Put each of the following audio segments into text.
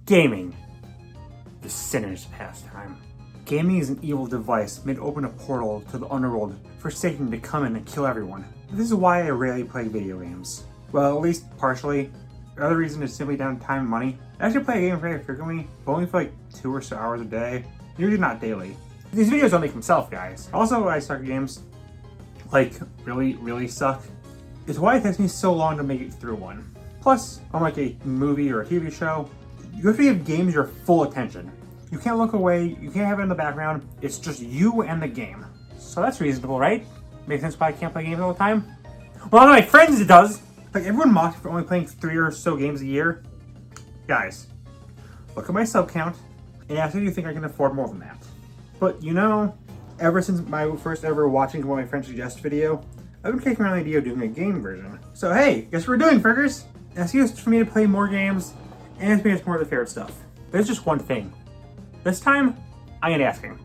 Gaming. The sinner's pastime. Gaming is an evil device meant to open a portal to the underworld for Satan to come in and kill everyone. This is why I rarely play video games. Well, at least partially. The other reason is simply down to time and money. I actually play a game very frequently, but only for like 2 or so hours a day. Usually not daily. These videos don't make themselves, guys. Also, I suck at games. Like, really suck. It's why it takes me so long to make it through one. Plus, unlike a movie or a TV show, you have to give games your full attention. You can't look away, you can't have it in the background, it's just you and the game. So that's reasonable, right? Makes sense why I can't play games all the time? Well, to my friends it does! Like, everyone mocks me for only playing 3 or so games a year. Guys, look at my sub count, and ask if you think I can afford more than that. But you know, ever since my first ever watching what my friends suggest video, I've been kicking around the idea of doing a game version. So hey, guess what we're doing, frickers? An excuse for me to play more games and experience more of the favorite stuff. There's just one thing. This time, I ain't asking.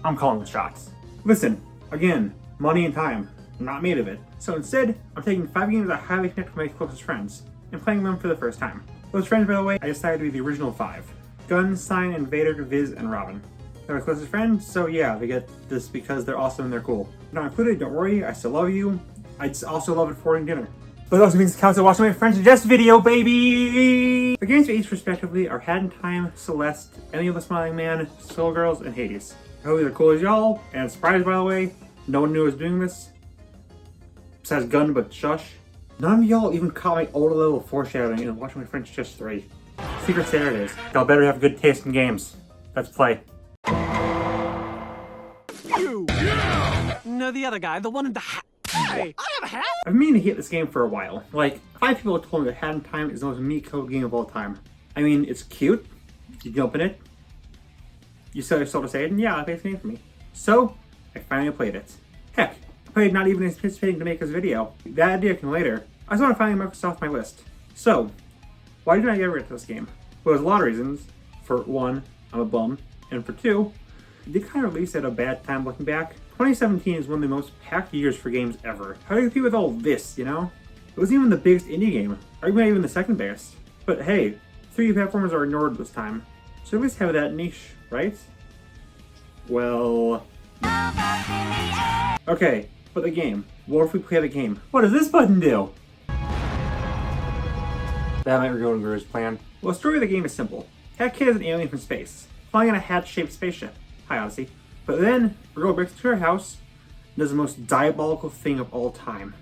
I'm calling the shots. Listen, again, money and time. I'm not made of it. So instead, I'm taking 5 games that highly connect with my closest friends and playing them for the first time. Those friends, by the way, I decided to be the original 5. Gun, Sign, Invader, Viz, and Robin. They're my closest friends, so yeah, they get this because they're awesome and they're cool. Not included, don't worry, I still love you. I also love affording dinner. But those things count to watching my friends suggest video, baby! The games we each respectively are Hat in Time, Celeste, Enemy of the Smiling Man, Skullgirls, and Hades. I hope they're cool as y'all, and surprised by the way, no one knew I was doing this. Besides Gun, but shush. None of y'all even caught my older level foreshadowing in watching my friends suggest 3. Secret Saturdays. Y'all better have good taste in games. Let's play. You! Yeah! No, the other guy, the one in the hat. Hey, I have a hat! I've been meaning to hit this game for a while. Like, 5 people have told me that Hat in Time is the most meat code game of all time. I mean, it's cute. You can open it. You sell your soul to Satan. Yeah, that's the game for me. So, I finally played it. Heck, I played not even anticipating to make this video. That idea came later. I just want to finally mark this off my list. So, why did I ever get to this game? Well, there's a lot of reasons. For 1, I'm a bum. And for 2, it did kind of release at a bad time looking back. 2017 is one of the most packed years for games ever. How do you compete with all this, you know? It wasn't even the biggest indie game, or even the second biggest. But hey, 3D platformers are ignored this time. So at least have that niche, right? Well... Okay, but the game. What if we play the game? What does this button do? That might go to Guru's plan. Well, the story of the game is simple. Hat Kid is an alien from space, flying in a hat-shaped spaceship. Hi, Odyssey. But then, a girl breaks into her house and does the most diabolical thing of all time.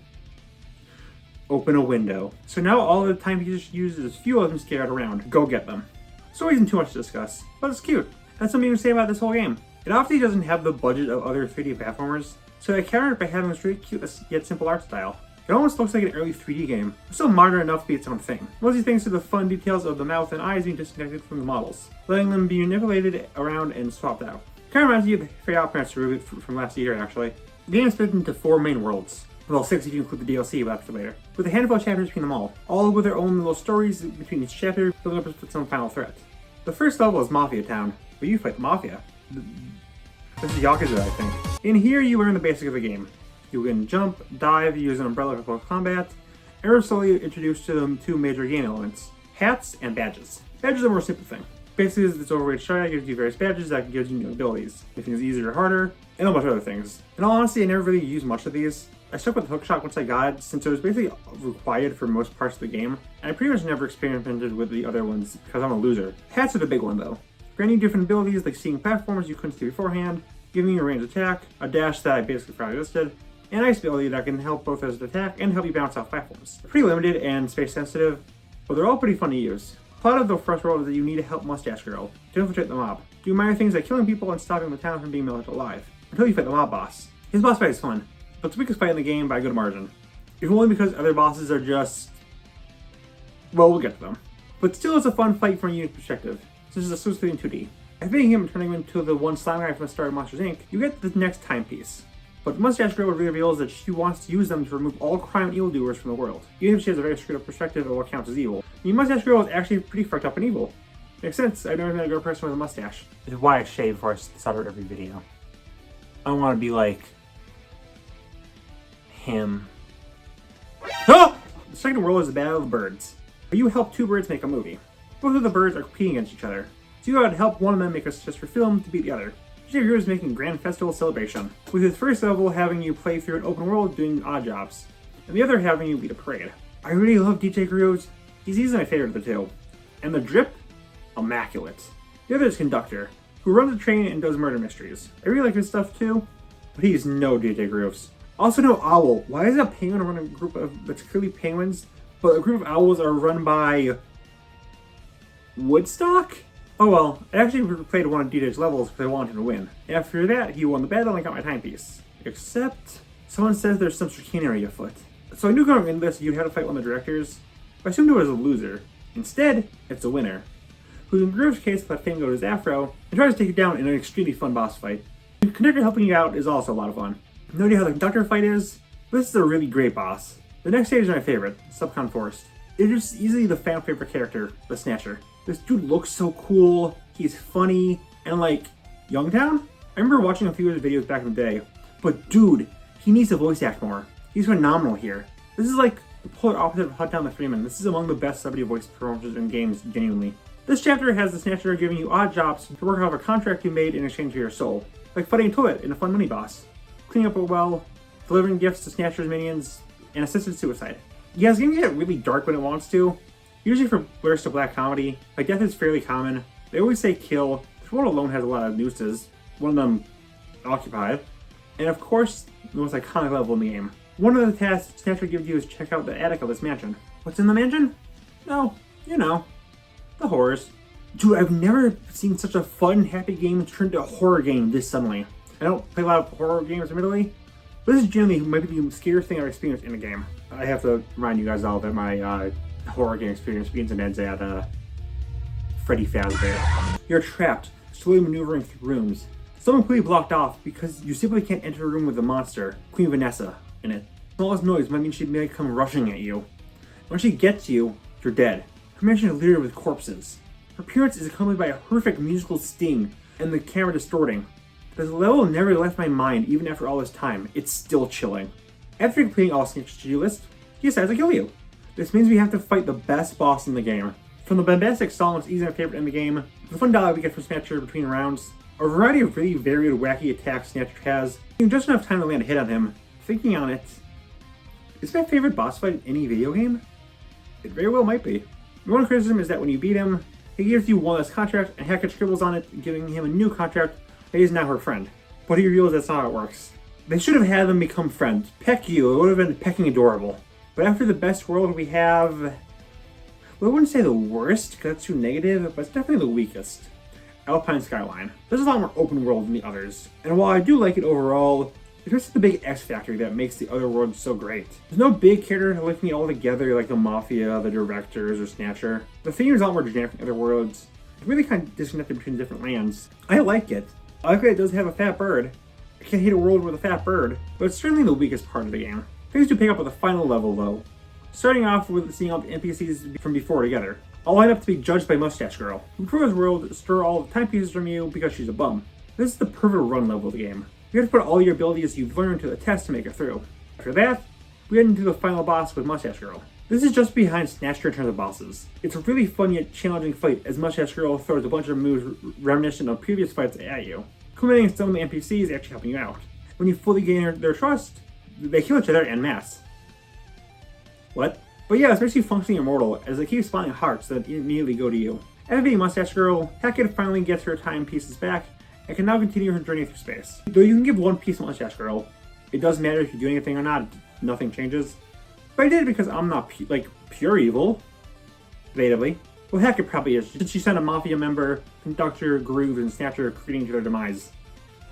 Open a window. So now all the time he just uses fuel them scared around. Go get them. Story isn't too much to discuss, but it's cute. That's something to say about this whole game. It obviously doesn't have the budget of other 3D platformers, so I countered it by having this really cute yet simple art style. It almost looks like an early 3D game, but still modern enough to be its own thing. Mostly thanks to the fun details of the mouth and eyes being disconnected from the models, letting them be manipulated around and swapped out. Kind of reminds me of the Fate Out Parents reboot from last year, actually. The game is split into 4 main worlds. Well, 6 if you include the DLC, but after later. With a handful of chapters between them all with their own little stories between each chapter, building up with some final threat. The first level is Mafia Town, where you fight the Mafia. This is Yakuza, I think. In here, you learn the basics of the game. You can jump, dive, use an umbrella for close combat, and we're slowly introduced to the 2 major game elements, hats and badges. Badges are a more simple thing. Basically, this overrated shard gives you various badges that gives you new abilities, making things easier or harder, and a bunch of other things. In all honesty, I never really used much of these. I stuck with the hookshot once I got it, since it was basically required for most parts of the game, and I pretty much never experimented with the other ones because I'm a loser. Hats are the big one though. Granting different abilities like seeing platforms you couldn't see beforehand, giving you a ranged attack, a dash that I basically forgot existed, and ice ability that can help both as an attack and help you bounce off platforms. They're pretty limited and space sensitive, but they're all pretty fun to use. Plot of the first world is that you need to help Mustache Girl to infiltrate the mob. Do minor things like killing people and stopping the town from being left alive, until you fight the mob boss. His boss fight is fun, but it's the weakest fight in the game by a good margin. If only because other bosses are just... well, we'll get to them. But still it's a fun fight from a unique perspective, since it's exclusively in 2D. By beating him and turning him into the one slime guy from the start of Monsters Inc., you get the next timepiece. But Mustache Girl reveals that she wants to use them to remove all crime and evildoers from the world, even if she has a very screwed up perspective of what counts as evil. I mean, Mustache Girl is actually pretty fucked up and evil. Makes sense, I've never met a girl person with a mustache. This is why I shave before I start every video. I don't want to be like... him. Ah! The second world is the Battle of the Birds, where you help 2 birds make a movie. Both of the birds are competing against each other, so you gotta help one of them make a successful film to beat the other. DJ Groove is making a grand festival celebration, with his first level having you play through an open world doing odd jobs, and the other having you lead a parade. I really love DJ Grooves. He's easily my favorite of the two. And the drip? Immaculate. The other is Conductor, who runs a train and does murder mysteries. I really like his stuff too, but he's no DJ Grooves. Also no Owl. Why is a penguin run a group that's clearly penguins, but a group of owls are run by Woodstock? Oh well, I actually played one of DJ's levels because I wanted him to win. After that, he won the battle and I got my timepiece. Except, someone says there's some chicanery afoot. So I knew going into this you'd have to fight one of the directors, but I assumed it was a loser. Instead, it's a winner, who in Groove's case let fame go to his afro and tries to take it down in an extremely fun boss fight. The Conductor helping you out is also a lot of fun. No idea how the Conductor fight is, but this is a really great boss. The next stage is my favorite, Subcon Forest. It is easily the fan favorite character, the Snatcher. This dude looks so cool, he's funny, and like, Youngtown? I remember watching a few of his videos back in the day, but dude, he needs to voice act more. He's phenomenal here. This is like the polar opposite of Hot Down the Freeman. This is among the best celebrity voice performances in games, genuinely. This chapter has the Snatcher giving you odd jobs to work off a contract you made in exchange for your soul, like fighting a toilet in a fun mini boss, cleaning up a well, delivering gifts to Snatcher's minions, and assisted suicide. Yeah, this game can get really dark when it wants to. Usually for bursts of black comedy, like death is fairly common. They always say kill. This world alone has a lot of nooses, one of them occupied, and of course, the most iconic level in the game. One of the tasks Snatcher gives you is check out the attic of this mansion. What's in the mansion? No, you know, the horrors. Dude, I've never seen such a fun, happy game turn into a horror game this suddenly. I don't play a lot of horror games, admittedly, but this is generally might be the scariest thing I've experienced in a game. I have to remind you guys all that my horror game experience begins and ends at Freddy Fazbear. You're trapped, slowly maneuvering through rooms. Some are completely blocked off because you simply can't enter a room with a monster, Queen Vanessa, in it. The smallest noise might mean she may come rushing at you. When she gets you, you're dead. Her mansion is littered with corpses. Her appearance is accompanied by a horrific musical sting and the camera distorting. This level never left my mind even after all this time. It's still chilling. After completing all Snatcher's to-do list, he decides to kill you. This means we have to fight the best boss in the game. From the bombastic song that's easily my favorite in the game, the fun dialogue we get from Snatcher between rounds, a variety of really varied wacky attacks Snatcher has, giving just enough time to land a hit on him. Thinking on it, is my favorite boss fight in any video game? It very well might be. My one criticism is that when you beat him, he gives you one less contract and Hackett scribbles on it, giving him a new contract that is now her friend. But he reveals that's not how it works. They should have had them become friends. Peck you, it would have been pecking adorable. But after the best world we have, well, I wouldn't say the worst, because that's too negative, but it's definitely the weakest. Alpine Skyline. This is a lot more open world than the others. And while I do like it overall, it's just the big X factor that makes the other worlds so great. There's no big character linking it all together like the Mafia, the Directors, or Snatcher. The theme is a lot more generic than other worlds. It's really kind of disconnected between different lands. I like it. I like that it does have a fat bird. I can't hate a world with a fat bird, but it's certainly the weakest part of the game. Things do pick up at the final level though. Starting off with seeing all the NPCs from before together. All line up to be judged by Mustache Girl, who proves world store all the timepieces from you because she's a bum. This is the perfect run level of the game. You have to put all your abilities you've learned to the test to make it through. After that, we head into the final boss with Mustache Girl. This is just behind Snatcher in terms of bosses. It's a really fun yet challenging fight as Mustache Girl throws a bunch of moves reminiscent of previous fights at you, culminating in some of the NPCs actually helping you out. When you fully gain their trust, they kill each other en masse. What? But yeah, it's basically functioning immortal as they keep spawning hearts that immediately go to you. After being Mustache Girl, Hackett finally gets her timepieces back and can now continue her journey through space. Though you can give one piece to Mustache Girl, it doesn't matter if you do anything or not, nothing changes. But I did it because I'm not pure evil, debatably. Well, Hackett probably is, since she sent a Mafia member, Conductor, Groove, and Snatcher creating to their demise.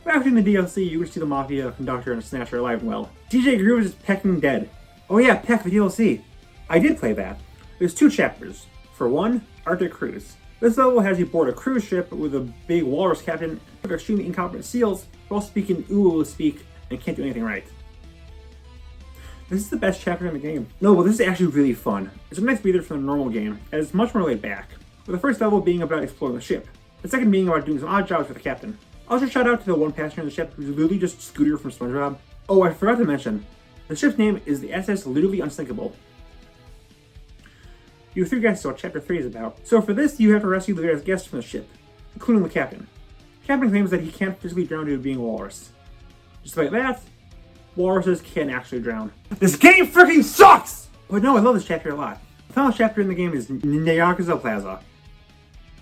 But after in the DLC, you can see the Mafia, Conductor, and Snatcher alive and well. DJ Groove is pecking dead. Oh yeah, Peck, the DLC. I did play that. There's 2 chapters. For one, Arctic Cruise. This level has you board a cruise ship with a big walrus captain with extremely incompetent seals who all speak in Ulu speak and can't do anything right. This is the best chapter in the game. No, but this is actually really fun. It's a nice breather from the normal game, and it's much more laid back, with the first level being about exploring the ship, the second being about doing some odd jobs with the captain. Also shout out to the one passenger in the ship who's literally just Scooter from SpongeBob. Oh, I forgot to mention, the ship's name is the SS Literally Unsinkable. You have 3 guesses what Chapter 3 is about. So for this, you have to rescue the various guests from the ship, including the captain. The captain claims that he can't physically drown due to being a walrus. Despite that, walruses can actually drown. This game freaking sucks! But no, I love this chapter a lot. The final chapter in the game is Nyakuza Plaza.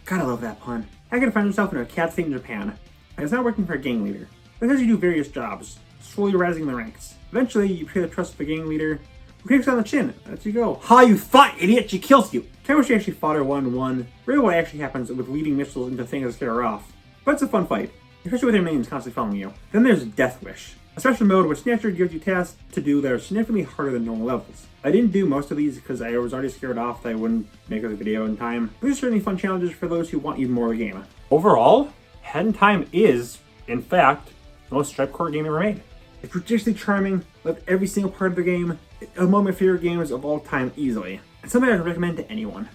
God, I love that pun. Hagen finds himself in a cat state in Japan, and is now working for a gang leader. This has you do various jobs, slowly rising in the ranks. Eventually, you pay the trust of the gang leader, who kicks you on the chin. That's you go. Ha, you thought, idiot! She kills you! I wish you actually fought her 1-1. Really what actually happens with leading missiles into things that scare her off. But it's a fun fight, especially with her minions constantly following you. Then there's Death Wish, a special mode where Snatcher gives you tasks to do that are significantly harder than normal levels. I didn't do most of these because I was already scared off that I wouldn't make this video in time. These are certainly fun challenges for those who want even more of the game. Overall, Head in Time is, in fact, the most stripe-core game ever made. It's ridiculously charming, loved every single part of the game, among my favorite games of all time easily, and something I would recommend to anyone.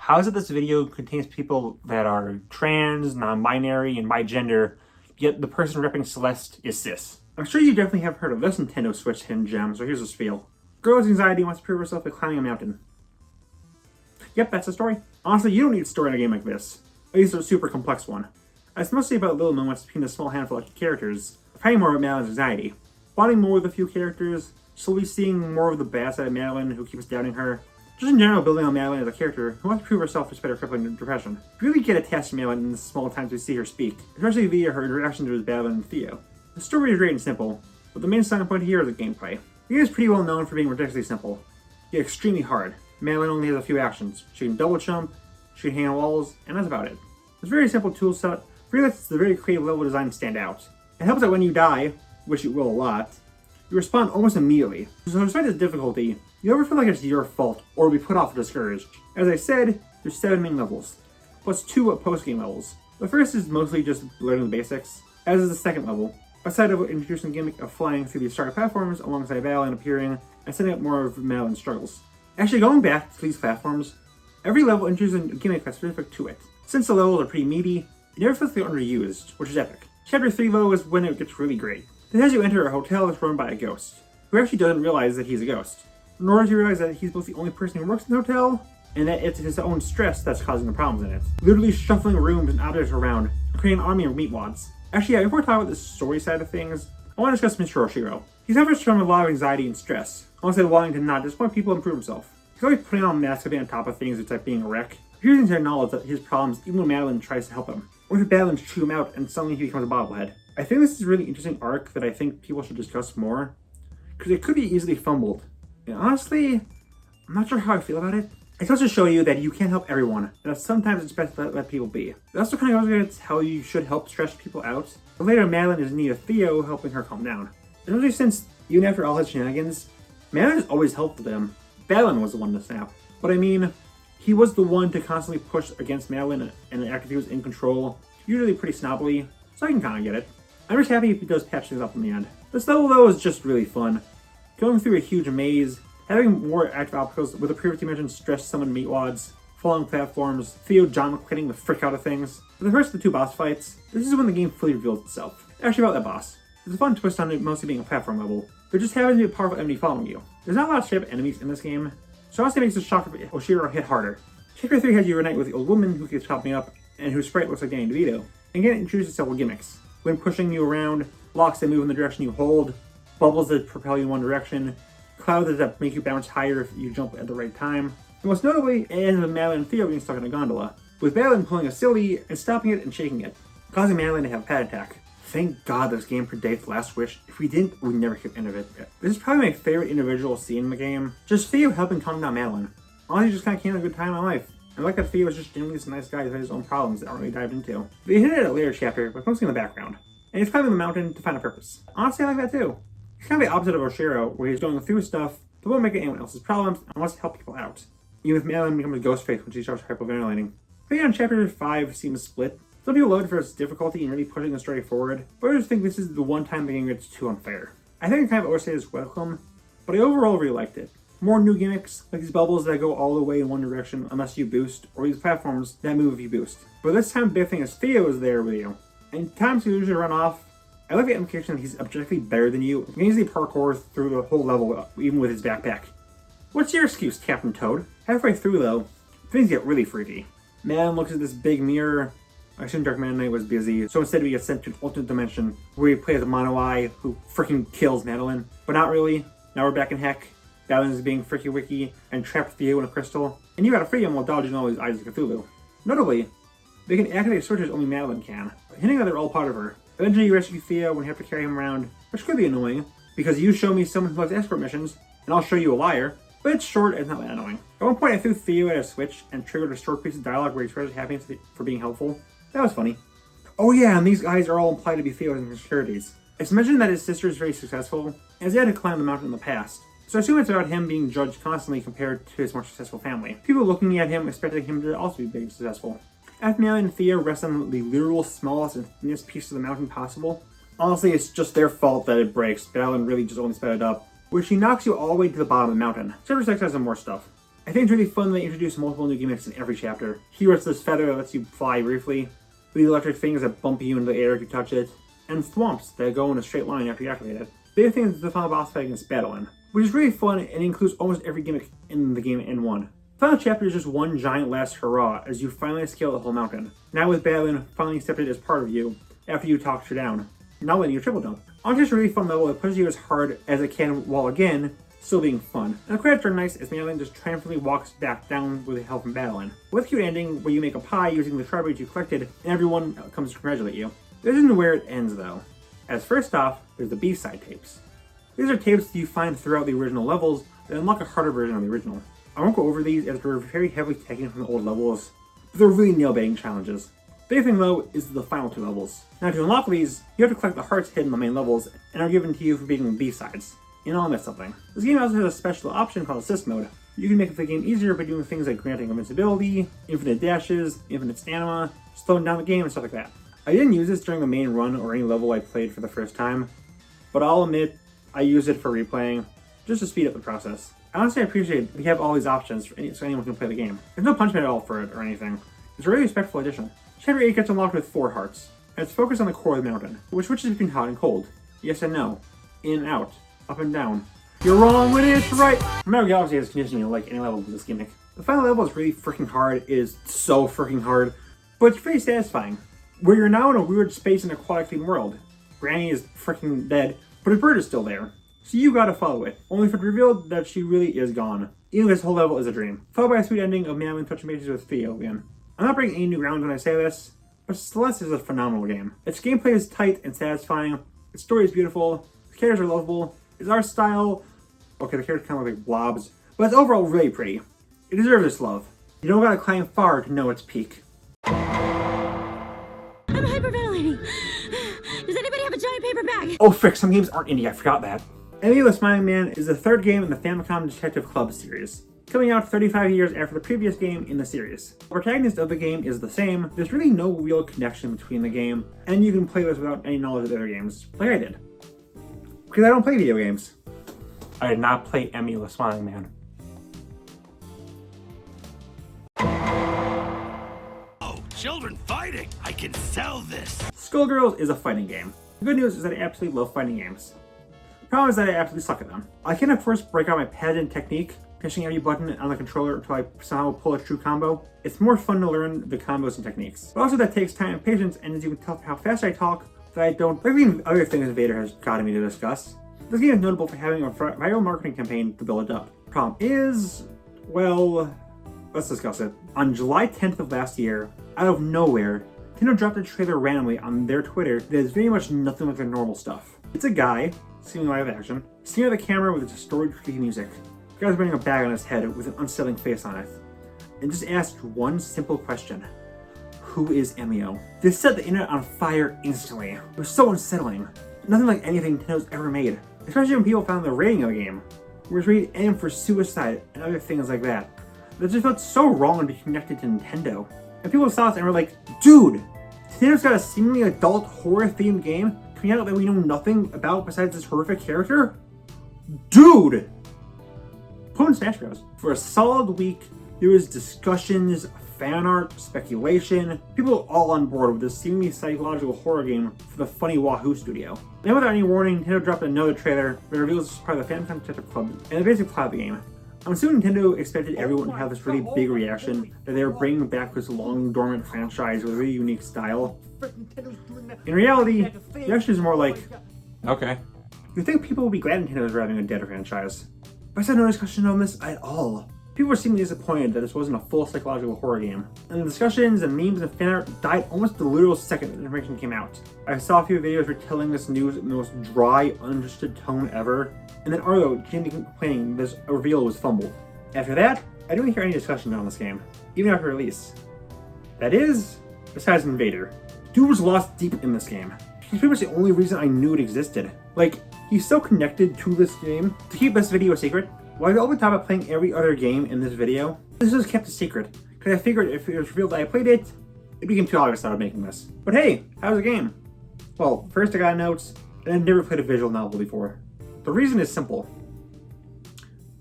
How is it this video contains people that are trans, non-binary, and bi-gender, yet the person repping Celeste is cis? I'm sure you definitely have heard of this Nintendo Switch hidden gem, so here's a spiel. Girl has anxiety and wants to prove herself by climbing a mountain. Yep, that's the story. Honestly, you don't need a story in a game like this. At least a super complex one. It's mostly about little moments between a small handful of characters, probably more about Madeline's anxiety. Bonding more with a few characters, slowly seeing more of the bad side of Madeline who keeps doubting her. Just in general, building on Madeline as a character who wants to prove herself despite her crippling depression. You really get attached to Madeline in the small times we see her speak, especially via her interactions with Madeline and Theo. The story is great and simple, but the main selling point here is the gameplay. The game is pretty well known for being ridiculously simple, yet extremely hard. Madeline only has a few actions. She can double jump, she can hang on walls, and that's about it. It's a very simple tool set, really lets the very creative level design stand out. It helps that when you die, which you will a lot, you respawn almost immediately. So despite this difficulty, you never feel like it's your fault or be put off or discouraged. As I said, there's 7 main levels, plus 2 post-game levels. The first is mostly just learning the basics, as is the second level, aside of introducing the gimmick of flying through these starter platforms alongside Madeline appearing and setting up more of Madeline's struggles. Actually, going back to these platforms, every level introduces a gimmick that's specific to it. Since the levels are pretty meaty, it never feels like they're underused, which is epic. Chapter 3 though is when it gets really great. It has you enter a hotel that's run by a ghost, who actually doesn't realize that he's a ghost. Nor does he realize that he's both the only person who works in the hotel, and that it's his own stress that's causing the problems in it. Literally shuffling rooms and objects around, and creating an army of meatwads. Actually, yeah, before I talk about the story side of things, I want to discuss Mr. Oshiro. He suffers from a lot of anxiety and stress, honestly wanting to not disappoint people and prove himself. He's always putting on masks and being on top of things. It's like being a wreck. Refusing to acknowledge that his problems even when Madeline tries to help him. Or if Madeline chew him out and suddenly he becomes a bobblehead. I think this is a really interesting arc that I think people should discuss more, because it could be easily fumbled. And honestly, I'm not sure how I feel about it. It goes to show you that you can't help everyone, that sometimes it's best to let people be. It also kind of goes against how you should help stress people out. But later, Madeline is in need of Theo helping her calm down. Especially since, even after all his shenanigans, Madeline has always helped them. Madeline was the one to snap. But I mean, he was the one to constantly push against Madeline and act like he was in control, usually pretty snobbily, so I can kind of get it. I'm just happy if he does patch things up in the end. This level though is just really fun. Going through a huge maze, having more active obstacles with the previously mentioned stress summoned meatwads, falling platforms, Theo John McQuitting the frick out of things. For the first of the 2 boss fights, this is when the game fully reveals itself. Actually about that boss. There's a fun twist on it mostly being a platform level. There just happens to be a powerful enemy following you. There's not a lot of shape enemies in this game, so honestly makes the shock of Oshiro hit harder. Chapter 3 has you reunite with the old woman who keeps popping up, and whose sprite looks like Danny DeVito. And again, it introduces several gimmicks. When pushing you around, blocks that move in the direction you hold, bubbles that propel you in one direction, clouds that make you bounce higher if you jump at the right time. And most notably, it ends with Madeline and Theo being stuck in a gondola, with Madeline pulling a silly and stopping it and shaking it, causing Madeline to have a panic attack. Thank God this game predates Last Wish. If we didn't, we'd never get the end of it. This is probably my favorite individual scene in the game. Just Theo helping calm down Madeline. Honestly, just kind of came a good time in my life. I like that Theo is just genuinely this nice guy who has his own problems that aren't really dived into. They hit it at a later chapter, but mostly in the background. And he's climbing the mountain to find a purpose. Honestly, I like that too. He's kind of the opposite of Oshiro, where he's going through stuff, but won't make it anyone else's problems, and wants to help people out. Even if Madeline becomes a ghost face when she starts hyperventilating. But yeah, in chapter 5 seems split. Some people load for its difficulty and really pushing the story forward, but others think this is the one time the game gets too unfair. I think it kind of overstated its welcome, but I overall really liked it. More new gimmicks, like these bubbles that go all the way in one direction unless you boost, or these platforms that move if you boost. But this time the big thing is Theo is there with you. And times you usually run off, I like the implication that he's objectively better than you and can easily parkour through the whole level, even with his backpack. What's your excuse, Captain Toad? Halfway through, though, things get really freaky. Madeline looks at this big mirror. I assume Dark Meta Knight was busy, so instead we get sent to an alternate dimension where we play as Mono Eye, who freaking kills Madeline. But not really. Now we're back in heck. Madeline is being freaky wicky and trapped Theo in a crystal, and you gotta free him while dodging all these eyes of Cthulhu. Notably, they can activate switches only Madeline can, hinting that they're all part of her. Eventually you rescue Theo when you have to carry him around, which could be annoying, because you show me someone who likes escort missions, and I'll show you a liar, but it's short and it's not that annoying. At one point I threw Theo at a switch and triggered a short piece of dialogue where he expresses happiness for being helpful. That was funny. Oh yeah, and these guys are all implied to be Theo's insecurities. It's mentioned that his sister is very successful, as he had to climb the mountain in the past. So I assume it's about him being judged constantly compared to his more successful family. People looking at him expecting him to also be big successful. After Madeline and Theo rest on the literal smallest and thinnest piece of the mountain possible, honestly it's just their fault that it breaks. Madeline really just only sped it up, where she knocks you all the way to the bottom of the mountain. Chapter 6 has some more stuff. I think it's really fun that they introduce multiple new gimmicks in every chapter. Here it's this feather that lets you fly briefly, the electric things that bump you into the air if you touch it, and thwomps that go in a straight line after you activate it. The other thing is the final boss fight against Madeline, which is really fun and includes almost every gimmick in the game in one. The final chapter is just one giant last hurrah as you finally scale the whole mountain. Now with Madeline finally accepted as part of you after you talked her down, not letting you triple jump. On just a really fun level that pushes you as hard as it can while again, still being fun. And the credits are nice as Madeline just triumphantly walks back down with the help from Madeline. With a cute ending where you make a pie using the strawberries you collected and everyone comes to congratulate you. This isn't where it ends though. As first off, there's the B-side tapes. These are tapes that you find throughout the original levels that unlock a harder version of the original. I won't go over these as they're very heavily taken from the old levels, but they're really nail-biting challenges. The big thing though is the final two levels. Now to unlock these, you have to collect the hearts hidden in the main levels and are given to you for beating the B-sides. And I'll miss something. This game also has a special option called Assist Mode. You can make the game easier by doing things like granting invincibility, infinite dashes, infinite stamina, slowing down the game, and stuff like that. I didn't use this during the main run or any level I played for the first time, but I'll admit I used it for replaying, just to speed up the process. I honestly appreciate we have all these options so anyone can play the game. There's no punishment at all for it or anything. It's a really respectful addition. Chapter 8 gets unlocked with 4 hearts, and it's focused on the core of the mountain, which switches between hot and cold. Yes and no. In and out. Up and down. You're wrong when it's right! Mario Galaxy has conditioning like any level with this gimmick. The final level is really freaking hard. It is so freaking hard, but it's pretty satisfying. Where you're now in a weird space in an aquatic themed world. Granny is freaking dead, but her bird is still there. So you gotta follow it, only for it revealed that she really is gone. Even this whole level is a dream. Followed by a sweet ending of Madeline touching bases with Theo again. I'm not breaking any new ground when I say this, but Celeste is a phenomenal game. Its gameplay is tight and satisfying, its story is beautiful, the characters are lovable, its art style, okay the characters kind of look like blobs, but it's overall really pretty. It deserves its love. You don't gotta climb far to know its peak. I'm hyperventilating. Does anybody have a giant paper bag? Oh frick, some games aren't indie, I forgot that. Emmy the Smiling Man is the third game in the Famicom Detective Club series, coming out 35 years after the previous game in the series. The protagonist of the game is the same, there's really no real connection between the game, and you can play this without any knowledge of the other games, like I did. Because I don't play video games. I did not play Emmy the Smiling Man. Oh, children fighting! I can sell this! Skullgirls is a fighting game. The good news is that I absolutely love fighting games. The problem is that I absolutely suck at them. I can at first break out my patented technique, pushing every button on the controller until I somehow pull a true combo. It's more fun to learn the combos and techniques. But also that takes time and patience, and as you can tell from how fast I talk, that I don't, like even other things Vader has gotten me to discuss. This game is notable for having a viral marketing campaign to build it up. Problem is, well, let's discuss it. On July 10th of last year, out of nowhere, Nintendo dropped a trailer randomly on their Twitter that is very much nothing like their normal stuff. It's a guy, seeming live action, staring at the camera with distorted creepy music. The guy's wearing a bag on his head with an unsettling face on it, and just asked one simple question. Who is Emio? This set the internet on fire instantly. It was so unsettling. Nothing like anything Nintendo's ever made. Especially when people found the rating of the game, where it's rated M for suicide and other things like that. That just felt so wrong to be connected to Nintendo. And people saw us and were like, dude, Nintendo's got a seemingly adult horror-themed game coming out that we know nothing about besides this horrific character? Dude! Put in Smash Bros. For a solid week, there was discussions, fan art, speculation, people all on board with this seemingly psychological horror game for the funny Wahoo studio. Then without any warning, Nintendo dropped another trailer that reveals this part of the Phantom Detective Club and the basic plot of the game. I'm assuming Nintendo expected everyone to have this really big reaction that they were bringing back this long dormant franchise with a really unique style. In reality, the reaction is more like, okay. You'd think people would be glad Nintendo was reviving a dead franchise, but I saw no discussion on this at all. People were seemingly disappointed that this wasn't a full psychological horror game, and the discussions and memes and fan art died almost the literal second that the information came out. I saw a few videos retelling this news in the most dry, uninterested tone ever, and then Arlo genuinely complaining this reveal was fumbled. After that, I didn't hear any discussion on this game, even after release. That is, besides Invader. Dude was lost deep in this game. He's pretty much the only reason I knew it existed. Like, he's so connected to this game. To keep this video a secret, while I only thought about playing every other game in this video, this was kept a secret, because I figured if it was revealed that I played it, it became too obvious that I was making this. But hey, how's the game? Well, first I got notes, and I've never played a visual novel before. The reason is simple.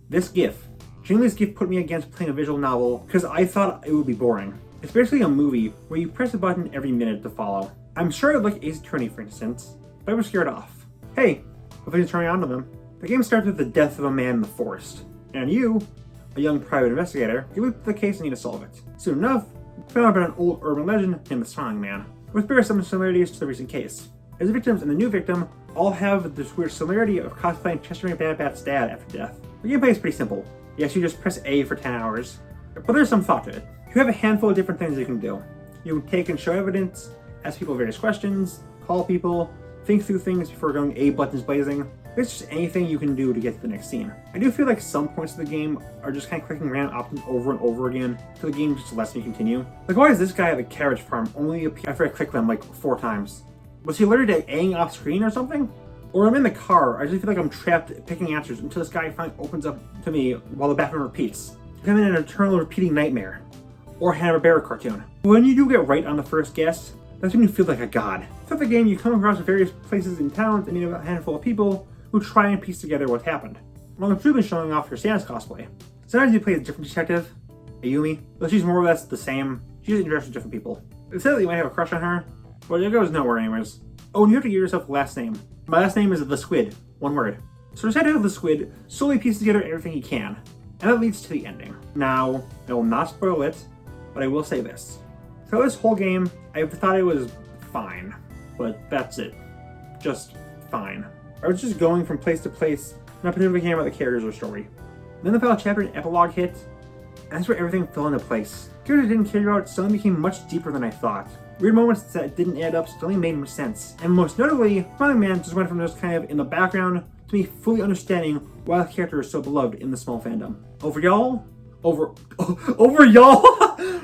This GIF. Genuinely, this GIF put me against playing a visual novel because I thought it would be boring. It's basically a movie where you press a button every minute to follow. I'm sure I'd like Ace Attorney, for instance, but I was scared off. Hey, nothing's turning on to them. The game starts with the death of a man in the forest, and you, a young private investigator, you look at the case and need to solve it. Soon enough, you found out about an old urban legend named the Strong Man, which bears some similarities to the recent case. As the victims and the new victim all have this weird similarity of cosplaying Chester Bad-Bat's dad after death. The gameplay is pretty simple. Yes, you just press A for 10 hours, but there's some thought to it. You have a handful of different things you can do. You can take and show evidence, ask people various questions, call people, think through things before going A buttons blazing. It's just anything you can do to get to the next scene. I do feel like some points of the game are just kind of clicking random options over and over again until the game just lets me continue. Like, why is this guy at the carriage farm only appear after I click them like 4 times? Was he literally A-ing off screen or something? Or I'm in the car, I just feel like I'm trapped picking answers until this guy finally opens up to me while the bathroom repeats. I'm in an eternal repeating nightmare. Or Hanna-Barbera cartoon. When you do get right on the first guess, that's when you feel like a god. Throughout the game, you come across various places and towns and meet a handful of people who try and piece together what happened, along with truly showing off your Sans cosplay. Sometimes you play a different detective, Ayumi, but she's more or less the same. She just interacts with different people. It says that you might have a crush on her, but it goes nowhere anyways. Oh, and you have to give yourself a last name. My last name is The Squid, one word. So decide to have The Squid slowly piece together everything he can, and that leads to the ending. Now, I will not spoil it, but I will say this. So this whole game, I thought it was fine, but that's it. Just fine. I was just going from place to place, not particularly caring about the characters or story. Then the final chapter and epilogue hit, and that's where everything fell into place. Characters I didn't care about suddenly became much deeper than I thought. Weird moments that didn't add up suddenly made more sense. And most notably, Smiling Man just went from just kind of in the background to me fully understanding why the character is so beloved in the small fandom.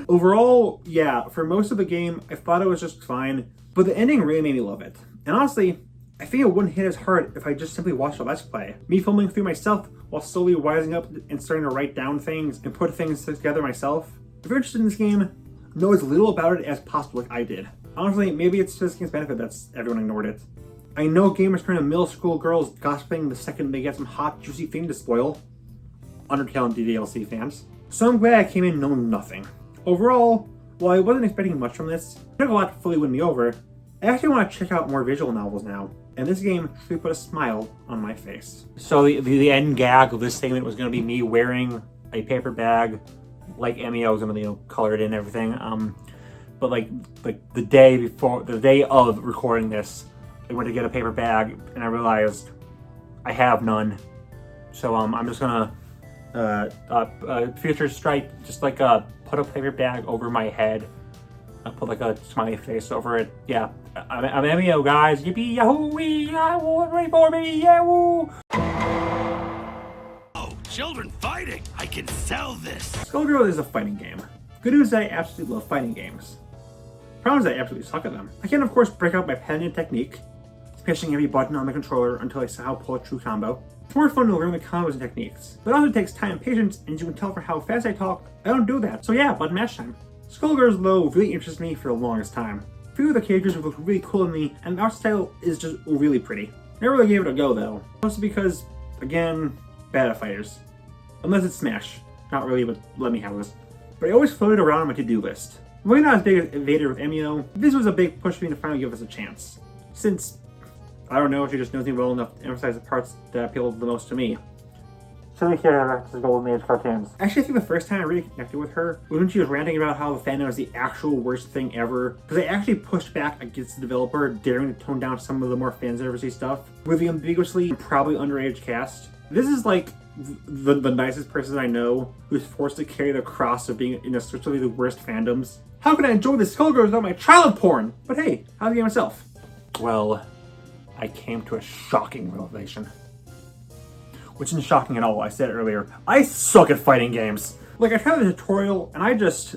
Overall, yeah, for most of the game, I thought it was just fine, but the ending really made me love it. And honestly, I think it wouldn't hit as hard if I just simply watched a Let's Play. Me filming through myself while slowly wising up and starting to write down things and put things together myself. If you're interested in this game, know as little about it as possible like I did. Honestly, maybe it's to this game's benefit that everyone ignored it. I know gamers turn to middle school girls gossiping the second they get some hot, juicy thing to spoil. Undertale and DLC fans. So I'm glad I came in knowing nothing. Overall, while I wasn't expecting much from this, it took a lot to fully win me over. I actually want to check out more visual novels now, and this game truly put a smile on my face. So the end gag of this segment was going to be me wearing a paper bag, like MEO was going to be colored in and everything. But like the day of recording this, I went to get a paper bag and I realized I have none. So I'm just gonna future strike, just like put a paper bag over my head. I put like a smiley face over it. Yeah, I'm MEO, guys. Yippee yahoo! Ready for me? Yahoo! Oh, children fighting! I can sell this! Skullgirls is a fighting game. Good news is I absolutely love fighting games. Problem is I absolutely suck at them. I can of course break out my patented technique, smashing every button on the controller until I somehow pull a true combo. It's more fun to learn the combos and techniques, but it also takes time and patience, and as you can tell from how fast I talk, I don't do that. So yeah, button mash time. Skullgirls, though, really interested me for the longest time. A few of the characters look really cool to me, and the art style is just really pretty. Never really gave it a go, though. Mostly because, again, bad at fighters. Unless it's Smash. Not really, but let me have this. but I always floated around on my to-do list. Really not as big as Vader with Emio, this was a big push for me to finally give us a chance. Since, I don't know, she just knows me well enough to emphasize the parts that appeal the most to me. Shouldn't care about his Golden Age cartoons. Actually, I think the first time I really connected with her was when she was ranting about how the fandom was the actual worst thing ever. Because I actually pushed back against the developer, daring to tone down some of the more fanservice stuff with the ambiguously probably underage cast. This is like the nicest person I know who's forced to carry the cross of being in essentially the worst fandoms. How can I enjoy the Skullgirls without my child porn? But hey, how's the game itself? Well, I came to a shocking revelation. Which isn't shocking at all, I said earlier. I suck at fighting games. Like, I tried the tutorial, and I just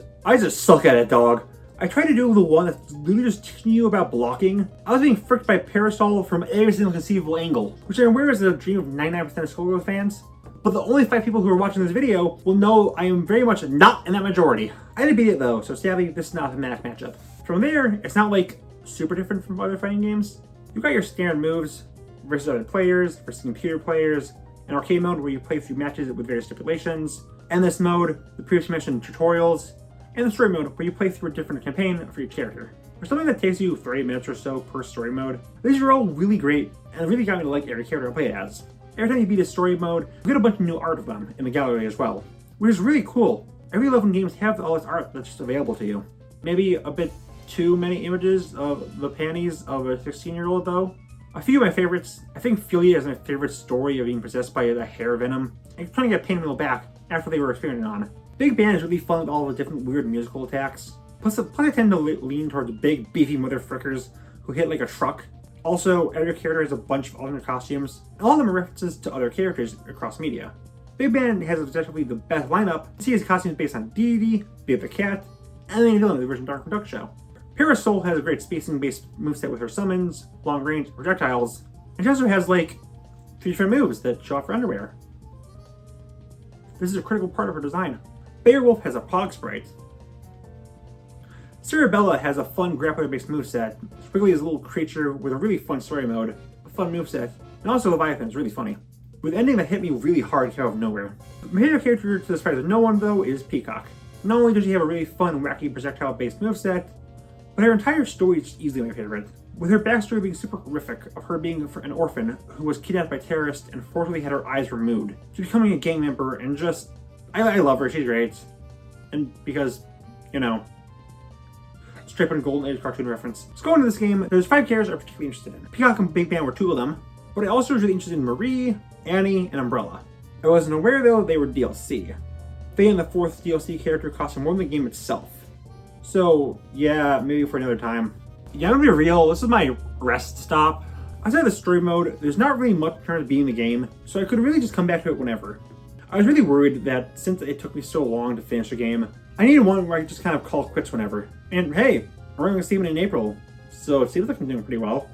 suck at it, dog. I tried to do the one that's literally just teaching you about blocking. I was being fricked by Parasol from every single conceivable angle, which I'm aware is a dream of 99% of Skullgirls fans. But the only 5 people who are watching this video will know I am very much not in that majority. I did beat it though, so sadly, this is not a thematic matchup. From there, it's not like super different from other fighting games. You've got your standard moves versus other players, versus computer players, an arcade mode where you play through matches with various stipulations, endless mode, the previously mentioned tutorials, and the story mode where you play through a different campaign for each character. For something that takes you 30 minutes or so per story mode, these are all really great and really got me to like every character I play as. Every time you beat a story mode, you get a bunch of new art of them in the gallery as well, which is really cool. I really love when games have all this art that's just available to you. Maybe a bit too many images of the panties of a 16-year-old though. A few of my favorites, I think Philia is my favorite story of being possessed by the hair venom and trying to get pain in the back after they were experimenting on. Big Band is really fun with all the different weird musical attacks. Plus I tend to lean towards big, beefy motherfrickers who hit like a truck. Also, every character has a bunch of alternate costumes, and all of them are references to other characters across media. Big Band has objectively the best lineup. See his costumes based on Deity, Be It the Cat, and then villain of the original Dark Duck show. Parasol has a great spacing-based moveset with her summons, long-range projectiles, and she also has, like, 3 different moves that show off her underwear. This is a critical part of her design. Beowulf has a Pog Sprite. Cerebella has a fun grappler-based moveset. Spriggly is a little creature with a really fun story mode, a fun moveset, and also Leviathan is really funny. With an ending that hit me really hard out of nowhere. My favorite character to the surprise of no one, though, is Peacock. Not only does she have a really fun, wacky projectile-based moveset, but her entire story is easily my favorite. With her backstory being super horrific, of her being an orphan who was kidnapped by terrorists and forcibly had her eyes removed, to becoming a gang member and just... I love her, she's great. And because, you know, straight up Golden Age cartoon reference. So going into this game, there's 5 characters I'm particularly interested in. Peacock and Big Band were 2 of them, but I also was really interested in Marie, Annie, and Umbrella. I wasn't aware though they were DLC. They and the 4th DLC character cost more than the game itself. So, yeah, maybe for another time. Yeah, I'm gonna be real, this is my rest stop. Outside of the story mode, there's not really much in terms of being the game, so I could really just come back to it whenever. I was really worried that since it took me so long to finish the game, I needed one where I could just kind of call quits whenever. And hey, we're going to see it in April, so it seems like I'm doing pretty well.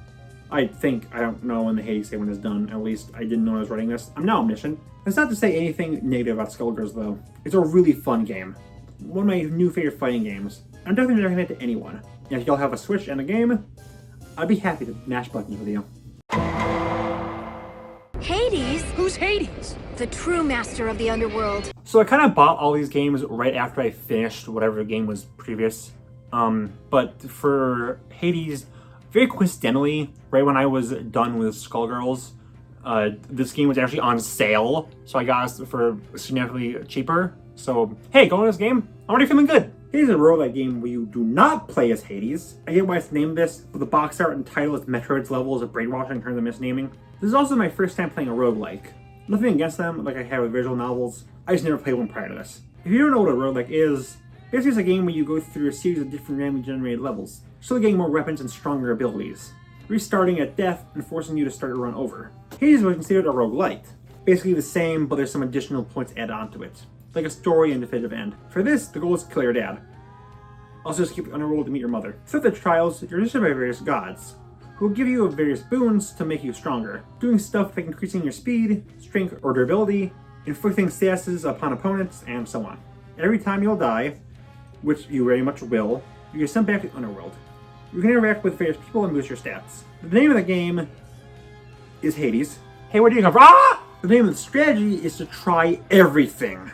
I think, I don't know when the Hades one is done, at least I didn't know I was writing this. I'm now omniscient. That's not to say anything negative about Skullgirls though. It's a really fun game. One of my new favorite fighting games. I'm definitely recommending it to anyone. And if y'all have a Switch and a game, I'd be happy to mash buttons with you. Hades? Who's Hades? The true master of the underworld. So I kind of bought all these games right after I finished whatever game was previous. But for Hades, very coincidentally, right when I was done with Skullgirls, this game was actually on sale, so I got it for significantly cheaper. So, hey, going to this game, I'm already feeling good. Hades is a roguelike game where you do not play as Hades. I get why it's named this, but the box art and title is Metroid's levels of brainwashing in terms of misnaming. This is also my first time playing a roguelike. Nothing against them, like I have with visual novels, I just never played one prior to this. If you don't know what a roguelike is, basically it's a game where you go through a series of different randomly generated levels, slowly getting more weapons and stronger abilities, restarting at death and forcing you to start your run over. Hades was considered a roguelite, basically the same, but there's some additional points added onto it, like a story and definitive end. For this, the goal is to kill your dad. Also escape the underworld to meet your mother. Throughout the trials, you're assisted by various gods, who will give you various boons to make you stronger, doing stuff like increasing your speed, strength, or durability, inflicting statuses upon opponents, and so on. Every time you'll die, which you very much will, you get sent back to the underworld. You can interact with various people and boost your stats. The name of the game is Hades. Hey, where do you come from? Ah! The name of the strategy is to try everything.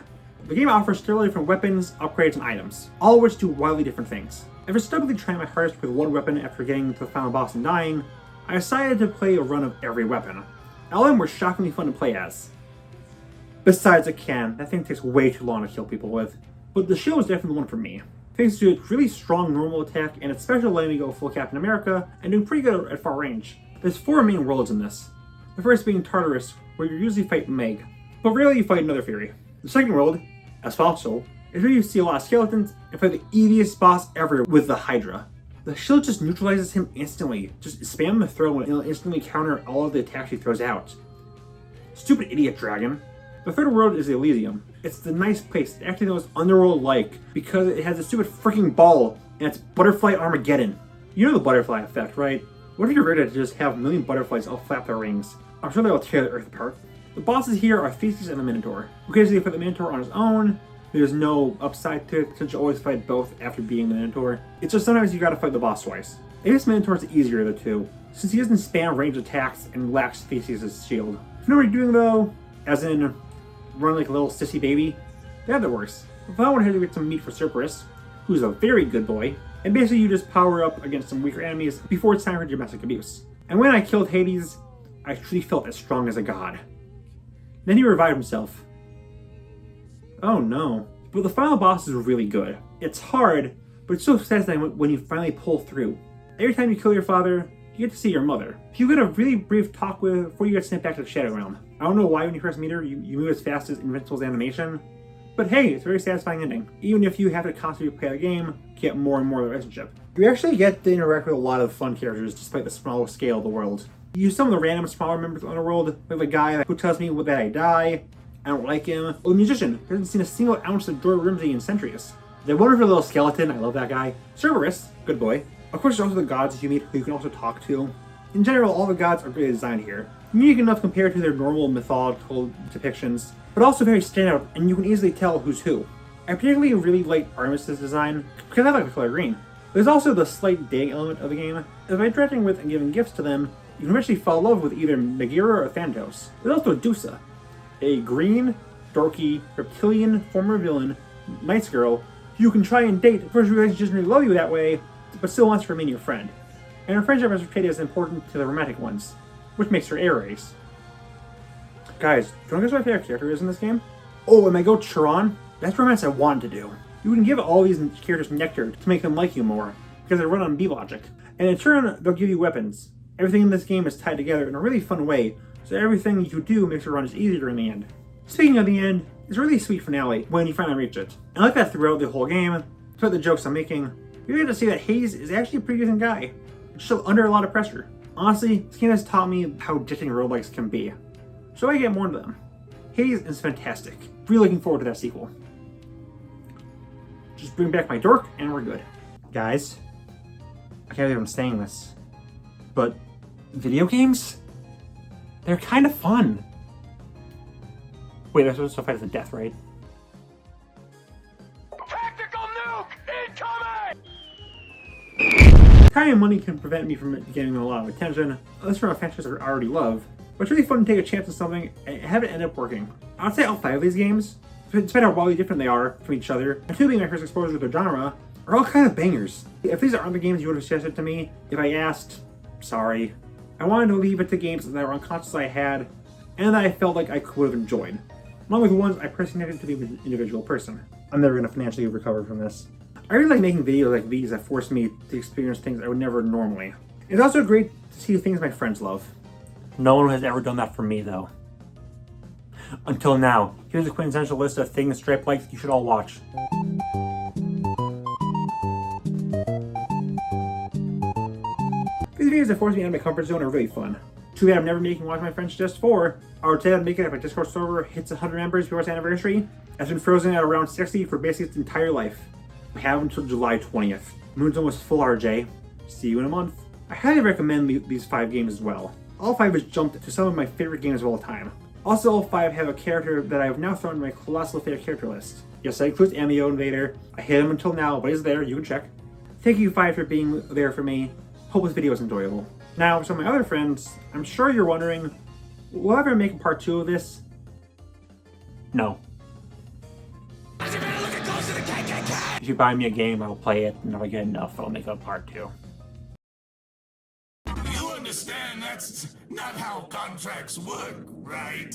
The game offers several different weapons, upgrades, and items, all of which do wildly different things. After stubbornly trying my hardest with one weapon after getting to the final boss and dying, I decided to play a run of every weapon. All of them were shockingly fun to play as. Besides a cannon, that thing takes way too long to kill people with, but the shield is definitely the one for me. Thanks to its really strong normal attack and its special letting me go full Captain America and doing pretty good at far range. There's 4 main worlds in this. The first being Tartarus, where you usually fight Meg, but rarely you fight another Fury. The second world, Asphalto, is where you see a lot of skeletons and fight the easiest boss ever with the Hydra. The shield just neutralizes him instantly. Just spam the throw and it'll instantly counter all of the attacks he throws out. Stupid idiot dragon. The third world is Elysium. It's the nice place. It actually knows Underworld-like because it has a stupid freaking ball and it's Butterfly Armageddon. You know the butterfly effect, right? What if you're ready to just have a million butterflies all flap their wings? I'm sure they'll tear the earth apart. The bosses here are Theseus and the Minotaur. Occasionally you fight the Minotaur on his own. There's no upside to it since you always fight both after beating the Minotaur. It's just sometimes you gotta fight the boss twice. I guess Minotaur's easier of the two, since he doesn't spam ranged attacks and lacks Theseus' shield. If you know what you're doing though, as in run like a little sissy baby, that works. If I want to get some meat for Cerberus, who's a very good boy, and basically you just power up against some weaker enemies before it's time for domestic abuse. And when I killed Hades, I truly felt as strong as a god. Then he revived himself. Oh no. But the final boss is really good. It's hard, but it's so satisfying when you finally pull through. Every time you kill your father, you get to see your mother. You get a really brief talk with her before you get sent back to the Shadow Realm. I don't know why when you first meet her, you move as fast as Invincible's animation, but hey, it's a very satisfying ending. Even if you have to constantly play the game, get more and more of the relationship. You actually get to interact with a lot of fun characters despite the small scale of the world. You use some of the random smaller members of the Underworld, like the guy who tells me that I die, I don't like him, or the musician who hasn't seen a single ounce of Joy Rimsey in centuries. The wonderful little skeleton, I love that guy. Cerberus, good boy. Of course, there's also the gods you meet who you can also talk to. In general, all the gods are greatly designed here. Unique enough compared to their normal mythological depictions, but also very standout, and you can easily tell who's who. I particularly really like Armistice's design, because I like the color green. There's also the slight dating element of the game. If by interacting with and giving gifts to them, you can actually fall in love with either Megira or Thanatos. There's also Dusa, a green, dorky, reptilian former villain, Knight's girl, who you can try and date. Of course, she doesn't really love you that way, but still wants to remain your friend. And her friendship is portrayed as important to the romantic ones, which makes her Ares. Guys, do you want to guess what my favorite character is in this game? Oh, and my goat Chiron? That's romance I wanted to do. You can give all these characters nectar to make them like you more, because they run on B logic. And in turn, they'll give you weapons. Everything in this game is tied together in a really fun way, so everything you do makes the run just easier in the end. Speaking of the end, it's a really sweet finale when you finally reach it. And like that throughout the whole game, despite the jokes I'm making, you get to see that Hades is actually a pretty decent guy. It's still under a lot of pressure. Honestly, this game has taught me how addicting roguelikes can be. So I get more into them. Hades is fantastic. Really looking forward to that sequel. Just bring back my dork and we're good. Guys, I can't believe I'm saying this, but video games? They're kind of fun. Wait, they're supposed to fight to the death, right? Tactical nuke incoming! Time and money can prevent me from getting a lot of attention, unless from a franchise I already love. But it's really fun to take a chance on something and have it end up working. I'd say all 5 of these games, despite how wildly different they are from each other, and 2 being my first exposure to the genre, are all kind of bangers. If these aren't the games you would have suggested to me, if I asked, sorry. I wanted to leave it to games that were unconscious I had, and that I felt like I could have enjoyed. Along with the ones I personally connected to the individual person. I'm never going to financially recover from this. I really like making videos like these that force me to experience things I would never normally. It's also great to see things my friends love. No one has ever done that for me, though. Until now. Here's a quintessential list of things Stripe likes you should all watch. These videos that force me out of my comfort zone are really fun. Too bad I'm never making Watch My Friends Just 4. Our plan to make it if my Discord server hits 100 members before its anniversary. It's been frozen at around 60 for basically its entire life. We have until July 20th. Moon's almost full, RJ. See you in a month. I highly recommend these 5 games as well. All 5 has jumped to some of my favorite games of all time. Also, all 5 have a character that I have now thrown in my colossal favorite character list. Yes, that includes Amio Invader. I hit him until now, but he's there, you can check. Thank you 5 for being there for me. Hope this video was enjoyable. Now, for some of my other friends, I'm sure you're wondering, will I ever make a part 2 of this? No. If you buy me a game, I'll play it, and if I get enough, I'll make a part 2. You understand that's not how contracts work, right?